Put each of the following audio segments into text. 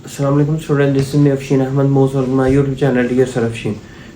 अस्सलाम वालेकुम student, this is me Afsheen Ahmad most of my YouTube channel dear sir Afsheen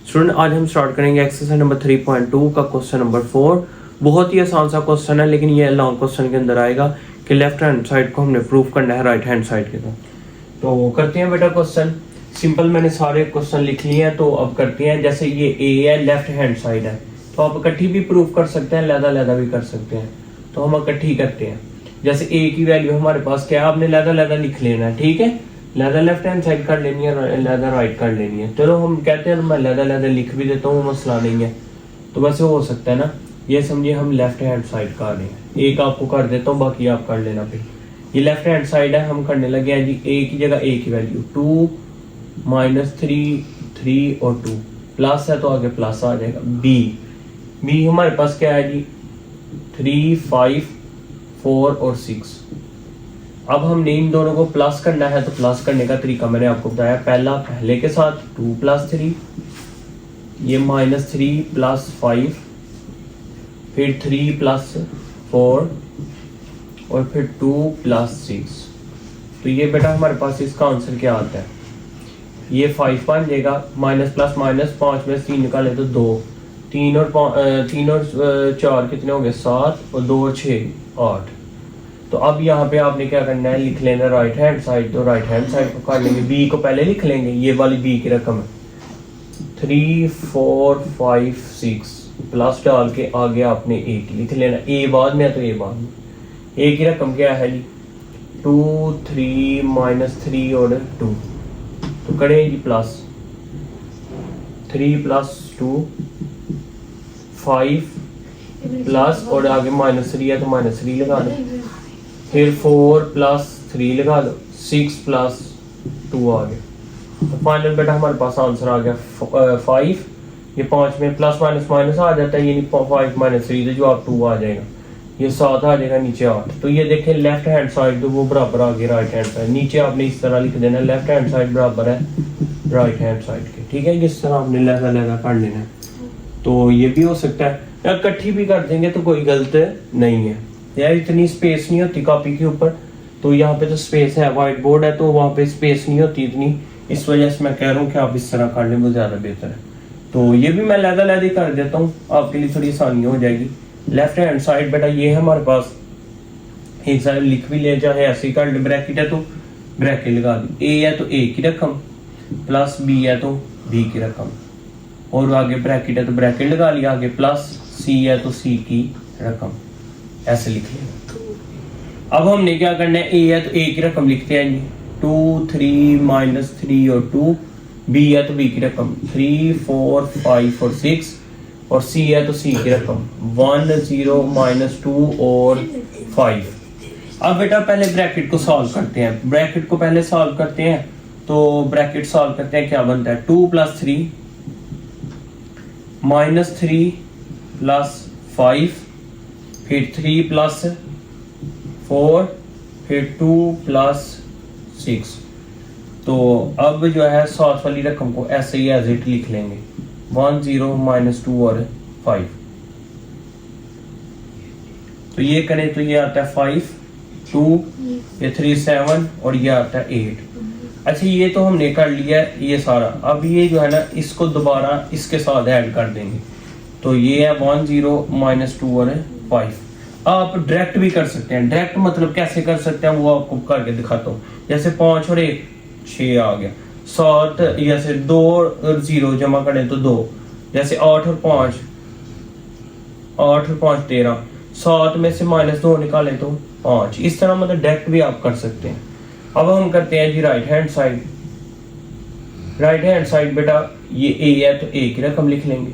student. आज हम स्टार्ट करेंगे एक्सरसाइज नंबर 3.2 का क्वेश्चन नंबर 4। बहुत ही आसान सा क्वेश्चन है, लेकिन ये लॉन्ग क्वेश्चन के अंदर आएगा कि लेफ्ट हैंड साइड को हमने प्रूव करना है राइट हैंड साइड के साथ। तो करते हैं बेटा क्वेश्चन सिंपल। मैंने सारे क्वेश्चन लिख लिए हैं, तो अब करते हैं। जैसे ये ए है, लेफ्ट हैंड साइड है, तो आप इकट्ठी भी प्रूव कर सकते हैं, लहदा भी कर सकते हैं। तो हम इकट्ठी करते हैं। जैसे ए की वैल्यू हमारे पास क्या है, आपने लहदा लिख लेना है, ठीक है। लहदा लेफ्ट हैंड साइड कर लेनी है, लहदा राइट कर लेनी है। चलो हम कहते हैं मैं लहदा लिख भी देता हूँ, मसला नहीं है। तो वैसे हो सकता है ना, ये समझिए हम लेफ्ट हैंड साइड कर रहे हैं। एक आपको कर देता हूँ, बाकी आप कर लेना। फिर ये लेफ्ट हैंड साइड है, हम करने लगे हैं जी ए की जगह ए की वैल्यू 2 -3 3 और 2 प्लस है तो आगे प्लस आ जाएगा। बी हमारे पास क्या है जी 3 5 4 और 6। अब हमने इन दोनों को प्लस करना है, तो प्लस करने का तरीका मैंने आपको बताया। पहला पहले के साथ 2 + 3, ये -3 + 5, फिर 3 + 4 और फिर 2 + 6। तो ये बेटा हमारे पास इसका आंसर क्या आता है, ये 5 बन जाएगा। माइनस प्लस माइनस 5 में 3 निकाले तो 2, 3 और 4 कितने हो गए 7 और 2 और 6 8। तो अब यहाँ पे आपने क्या करना है, लिख लेना राइट हैंड साइड। तो राइट हैंड साइड को कर लेंगे, बी को पहले लिख लेंगे, ये वाली बी की रकम है 3 4 5 6 प्लस डाल के आगे आपने ए की लिख लेना। ए बाद में है तो ए बाद में। ए की रकम क्या है जी 2 3 -3 और 2। तो करें जी प्लस 3 + 2 5 प्लस और आगे -3 है तो -3 लगा दो, फिर 4 + 3 लगा दो, 6 + 2 आ गया। तो फाइनल बेटा हमारे पास आंसर आ गया 5। ये 5 में प्लस माइनस माइनस आ जाता है, यानी 5 - 3 तो जो आप 2 आ जाएगा, ये 7 आ जाएगा, नीचे 8। तो ये देखें लेफ्ट हैंड साइड तो वो बराबर आ गया राइट हैंड साइड। नीचे आपने इस तरह लिख देना लेफ्ट हैंड साइड बराबर है राइट हैंड साइड के, ठीक है। इस तरह आपने लहदा कर लेना है। तो ये भी हो सकता है, या इकट्ठी भी कर देंगे तो कोई गलत नहीं है। यार इतनी स्पेस नहीं होती कॉपी के ऊपर, तो यहाँ पे तो स्पेस है, व्हाइट बोर्ड है तो वहाँ पे स्पेस नहीं होती इतनी, इस वजह से मैं कह रहा हूँ कि आप इस तरह कर लें, वो ज़्यादा बेहतर है। तो ये भी मैं लहदा कर देता हूँ, आपके लिए थोड़ी आसानी हो जाएगी। लेफ्ट हैंड साइड बेटा ये है हमारे पास, एक साइड लिख भी ले, चाहे ऐसे ही कर ले, ब्रैकेट है तो ब्रैकेट लगा दी, ए है तो ए की रकम प्लस बी है तो बी की रकम, और आगे ब्रैकेट है तो ब्रैकेट लगा लिया, आगे प्लस सी है तो सी की रकम, ऐसे लिख लिया। अब हमने क्या करना है, ए है तो ए की रकम लिखते हैं जी 2 3 -3 और 2, बी है तो बी की रकम 3 4 5 और 6, और सी है तो सी की रकम 1 0 -2 और 5। अब बेटा पहले ब्रैकेट को सॉल्व करते हैं। ब्रैकेट को पहले सॉल्व करते हैं, तो ब्रैकेट सॉल्व करते हैं, क्या बनता है 2 + 3 -3 + 5, फिर 3 + 4, फिर 2 + 6। तो अब जो है 7 वाली रकम को ऐसे ही एज इट लिख लेंगे 1 0 -2 और 5। तो ये करें तो ये आता है 5 2, ये 3 7 और ये आता है 8। अच्छा ये तो हमने कर लिया है ये सारा। अब ये जो है ना, इसको दोबारा इसके साथ ऐड कर देंगे, तो ये है 1 0 -2 और 5। आप डायरेक्ट भी कर सकते हैं। डायरेक्ट मतलब कैसे कर सकते हैं वो आपको करके दिखाता हूँ। जैसे 5 और 1 6 आ गया, 7 जैसे 2 और 0 जमा करें तो 2, जैसे 8 और 5 13, 7 में से -2 निकालें तो 5। इस तरह मतलब डायरेक्ट भी आप कर सकते हैं। अब हम करते हैं जी right hand side. Right hand side बेटा ये ए है तो ए की रकम लिख लेंगे,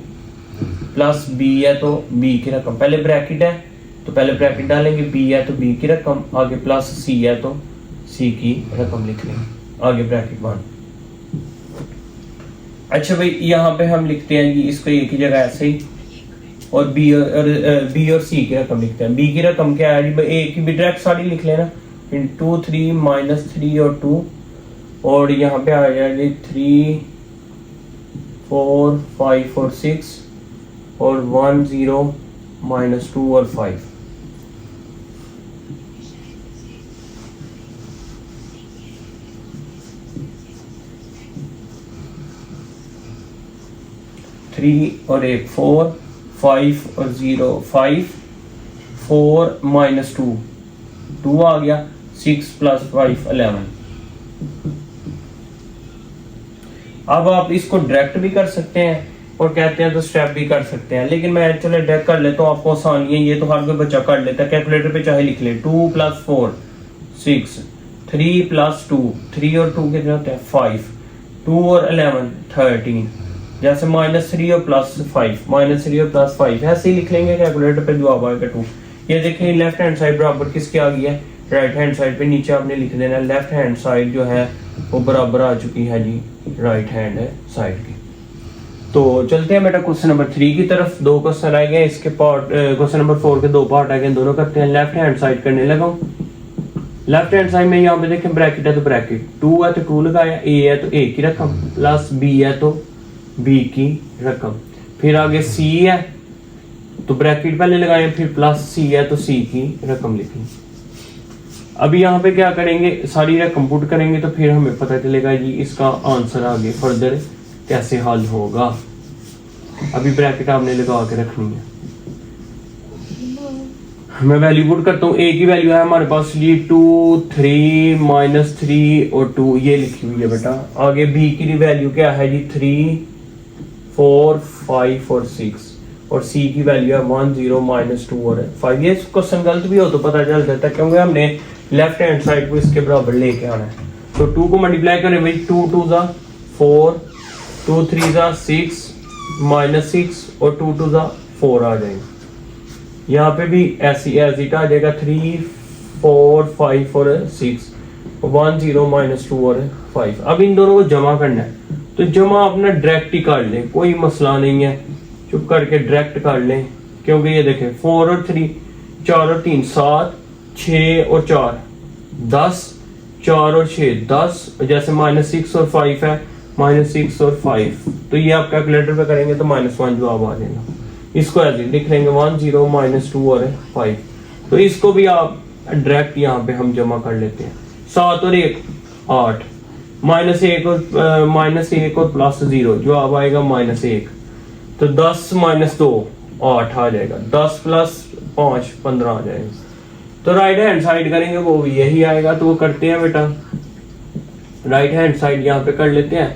प्लस बी है तो बी की रकम, पहले ब्रैकेट है तो पहले ब्रैकेट डालेंगे, बी है तो बी की रकम, आगे प्लस सी है तो सी की रकम लिख लेंगे, आगे ब्रैकेट 1। अच्छा भाई यहाँ पे हम लिखते हैं जी इसको एक ही जगह ऐसे ही, और बी और सी की रकम लिखते हैं। बी की रकम क्या है जी, ए की भी डायरेक्ट सारी लिख लेना, 2 3 -3 और 2, और यहाँ पे आ जाएगी 3 4 5 और 6 और 1 0 -2 और 5। 3 और 1 4, 5 और 0 5, 4 माइनस 2 2 आ गया, 6 प्लस 5 11। अब आप इसको डायरेक्ट भी कर सकते हैं और कहते हैं तो स्टेप भी कर सकते हैं, लेकिन मैं चलो डायरेक्ट कर लेता हूँ, आपको आसानी है, ये तो हर कोई बच्चा कर लेता है। कैलकुलेटर पे चाहे लिख ले 2 प्लस 4 6, 3 प्लस 2 3 और 2 कितने होते हैं 5, 2 और 11 13, जैसे -3 और +5 -3 और +5 ऐसे ही लिख लेंगे, कैलकुलेटर पे जवाब आएगा 2। ये देखें लेफ्ट हैंड साइड बराबर किसके आ गई है, राइट हैंड साइड पे। नीचे आपने लिख देना लेफ्ट हैंड साइड जो है वो बराबर आ चुकी है जी राइट हैंड साइड की। तो चलते हैं बेटा क्वेश्चन नंबर 3 की तरफ। 2 क्वेश्चन रह गए, इसके पार्ट क्वेश्चन नंबर 4 के 2 पार्ट आ गए, दोनों करते हैं। लेफ्ट हैंड साइड करने लगा हूं। लेफ्ट हैंड साइड में यहाँ पे देखें ब्रैकेट है तो ब्रैकेट 2 है तो 2 लगाया, ए है तो ए की रकम, प्लस बी है तो बी की रकम, फिर आगे सी है तो ब्रैकेट पहले लगाए, फिर प्लस सी है तो सी की रकम लिखी। अभी यहाँ पे क्या करेंगे, सारी रकम पुट करेंगे तो फिर हमें पता चलेगा जी इसका आंसर आगे फर्दर कैसे हल होगा। अभी ब्रैकेट आपने लगा के रखनी है। मैं वैल्यू पुट करता हूँ, ए की वैल्यू है हमारे पास जी 2 3 -3 और 2 ये लिखी हुई है बेटा। आगे बी की वैल्यू क्या है जी 3 4 5 और 6 और सी की वैल्यू है 1 0 -2 और 5। ये क्वेश्चन गलत भी हो तो पता चल जाता है क्योंकि हमने लेफ्ट हैंड साइड को इसके बराबर लेके आना है। तो 2 को मल्टीप्लाई करें भाई, 2 2 ज़ा 4, 2 3 ज़ा 6 -6 और 2 2 ज़ा 4 आ जाएगा। यहाँ पे भी ऐसी एज आ जाएगा 3 4 5 और 6 1 0 -2 और 5। अब इन दोनों को जमा करना है तो जमा अपना डायरेक्ट ही कर लें, कोई मसला नहीं है, चुप करके डायरेक्ट कर लें। क्योंकि ये देखें 4 और 3 4 और 3 7 6 और 4 10 4 और 6 10, जैसे -6 और 5 है -6 और 5, तो ये आप कैलकुलेटर पे करेंगे तो -1 जवाब आ जाएगा। इसको ऐसे लिख लेंगे 1 0 -2 और 5। तो इसको भी आप डायरेक्ट यहाँ पे हम जमा कर लेते हैं। 7 और 1 8, -1 और प्लस 0 जवाब आएगा -1, तो 10 -2 8 आ जाएगा, 10 प्लस 5 15 आ जाएगा। तो राइट हैंड साइड करेंगे वो भी यही आएगा, तो वो करते हैं बेटा। राइट हैंड साइड यहाँ पे कर लेते हैं।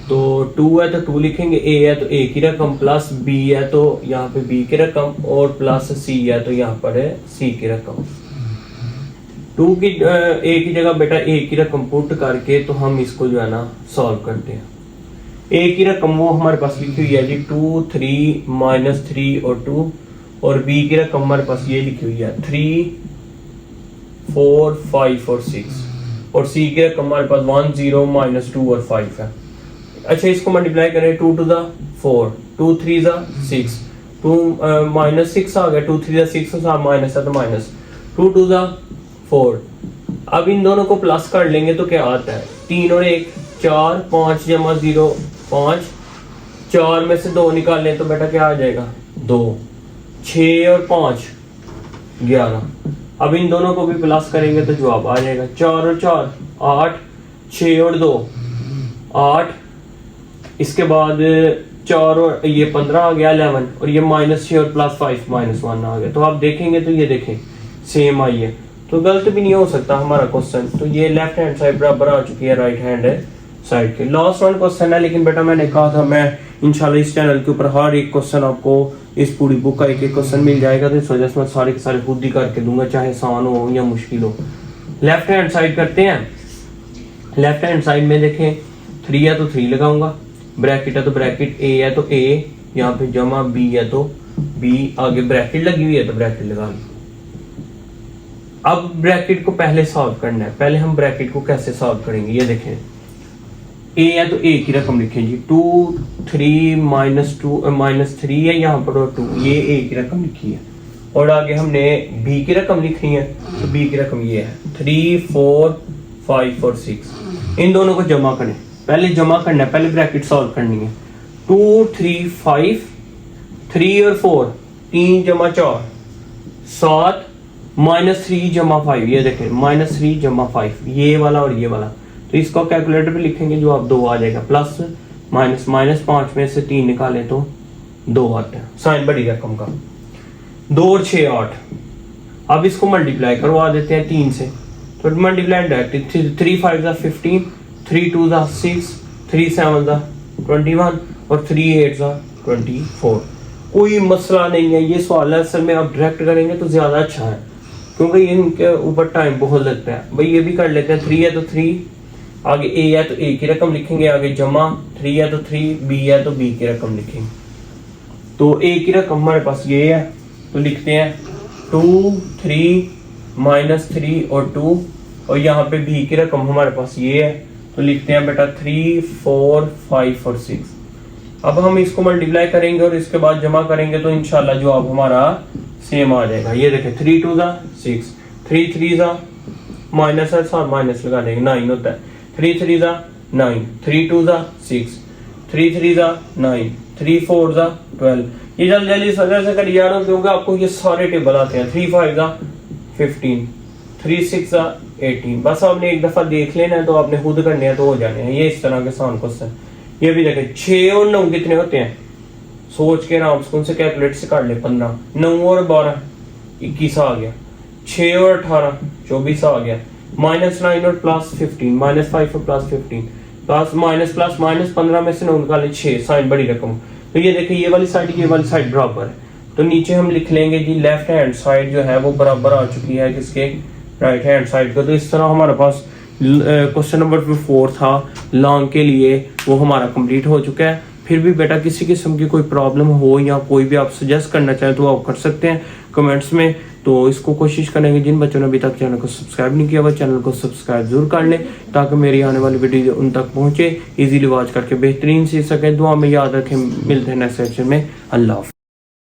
तो 2 है तो 2 लिखेंगे, ए है तो ए की रकम, प्लस बी है तो यहाँ पे बी की रकम और प्लस सी है तो यहाँ पर है सी की रकम। 2 की ए की जगह बेटा ए की रकम पुट करके तो हम इसको जो है ना सॉल्व करते हैं। ए की रकम वो हमारे पास लिखी हुई है जी 2 3 -3 और 2, और बी की रकम हमारे पास ये लिखी हुई है 3 4 5 और 6, और सी की रकम हमारे पास 1 0 -2 और 5 है। अच्छा, इसको मल्टीप्लाई करें 2 2 4 2 3 6 2 -6 आ गया, 2 3 6 माइनस है तो माइनस 2 2 4। अब इन दोनों को प्लस कर लेंगे तो क्या आता है 3 और 1 4 5 जमा 0 5, 4 में से 2 निकाल लें तो बेटा क्या आ जाएगा 2, 6 और 5 11। अब इन दोनों को भी प्लस करेंगे तो जवाब आ जाएगा 4 और 4 8, 6 और 2 8, इसके बाद 4 और ये 15 आ गया 11, और ये -6 और +5 -1 आ गया। तो आप देखेंगे तो ये देखें सेम आई है, तो गलत भी नहीं हो सकता हमारा क्वेश्चन। तो ये लेफ्ट हैंड साइड बराबर आ चुकी है राइट हैंड साइड के। लास्ट वन क्वेश्चन है, लेकिन बेटा मैंने कहा था मैं इंशाल्लाह इस चैनल के ऊपर हर एक क्वेश्चन आपको इस पूरी बुक का एक एक क्वेश्चन मिल जाएगा, तो इस वजह से मैं सारे के सारे खुद ही करके दूंगा, चाहे आसान हो या मुश्किल हो। लेफ्ट हैंड साइड करते हैं। लेफ्ट हैंड साइड में देखें 3 है तो 3 लगाऊंगा, ब्रैकेट है तो ब्रैकेट, ए है तो ए, यहाँ पे जमा बी है तो बी, आगे ब्रैकेट लगी हुई है तो ब्रैकेट लगा ली। अब ब्रैकेट को पहले सॉल्व करना है। पहले हम ब्रैकेट को कैसे सॉल्व करेंगे, ये देखें ए है तो ए की रकम लिखें जी 2 3 -3 है यहाँ पर और 2, ये ए की रकम लिखी है, और आगे हमने बी की रकम लिखनी है तो बी की रकम ये है 3 4 5 और 6। इन दोनों को जमा करें, पहले जमा करना है, पहले ब्रैकेट सॉल्व करनी है। 2 3 5 3 और 4 3 जमा 4 7 -3 जमा 5, ये देखें -3 जमा 5, ये वाला और ये वाला। तो इसको कैलकुलेटर पे लिखेंगे, जो आप 2 आ जाएगा, प्लस माइनस, -5 में से 3 निकालें तो 2 आते हैं साइन बड़ी रकम का। 2 और 6 8। अब इसको मल्टीप्लाई करवा देते हैं 3 से, तो मल्टीप्लाई डायरेक्ट 3 5 जा 15, 3 2 जा 6, 3 7 जा 21 और 3 8 जा 24। कोई मसला नहीं है। ये सवाल असल में आप डायरेक्ट करेंगे तो ज़्यादा अच्छा है, क्योंकि इनके ऊपर टाइम बहुत लगता है। भाई ये भी कर लेते हैं। 3 है तो 3, आगे ए है तो ए की रकम लिखेंगे, आगे जमा 3 है तो 3, बी है तो बी की रकम लिखेंगे। तो ए की रकम हमारे पास ये है, तो लिखते हैं 2 3 -3 और 2, और यहाँ पे बी की रकम हमारे पास ये है, तो लिखते हैं बेटा 3 4 5 और 6। अब हम इसको मल्टीप्लाई करेंगे और इसके बाद जमा करेंगे तो इंशाल्लाह जवाब हमारा सेम आ जाएगा। ये देखें 3 2 जा 6, 3 3 जा माइनस है, साथ माइनस लगा देंगे 9 होता है, 3 3 जा 9, 3 2 जा 6, 3 3 जा 9, 3 4 जा 12। ये जल्दी जल्दी से कर जा रहा हूँ क्योंकि आपको ये सारे टेबल आते हैं। 3 5 जा 15, 3 6 जा 18। बस आपने एक दफा देख लेना है तो आपने खुद करने हैं तो हो जाने हैं ये इस तरह के आसान क्वेश्चन। ये भी देखें 6 और 9 कितने होते हैं, सोच के आराम से कैलकुलेट से कर ले। 15, 9 और 12 21 आ गया, 6 और 18 24 आ गया, -9 और +15, -5 और +15, प्लस माइनस प्लस माइनस 15 में से 9 निकाले 6, साइन बड़ी रकम। तो ये देखिए ये वाली साइड बराबर है, तो नीचे हम लिख लेंगे जी लेफ्ट हैंड साइड जो है वो बराबर आ चुकी है किसके, राइट हैंड साइड को। तो इस तरह हमारे पास क्वेश्चन नंबर 4 था लॉन्ग के लिए, वो हमारा कंप्लीट हो चुका है। फिर भी बेटा किसी किस्म की कोई प्रॉब्लम हो या कोई भी आप सजेस्ट करना चाहें तो आप कर सकते हैं कमेंट्स में। तो इसको कोशिश करेंगे जिन बच्चों ने अभी तक चैनल को सब्सक्राइब नहीं किया वो चैनल को सब्सक्राइब जरूर कर लें ताकि मेरी आने वाली वीडियो उन तक पहुंचे, इजीली वॉच करके बेहतरीन सीख सकें। दुआ में याद रखें, मिलते हैं नेक्स्ट सेक्शन में। अल्लाह हाफ़िज़।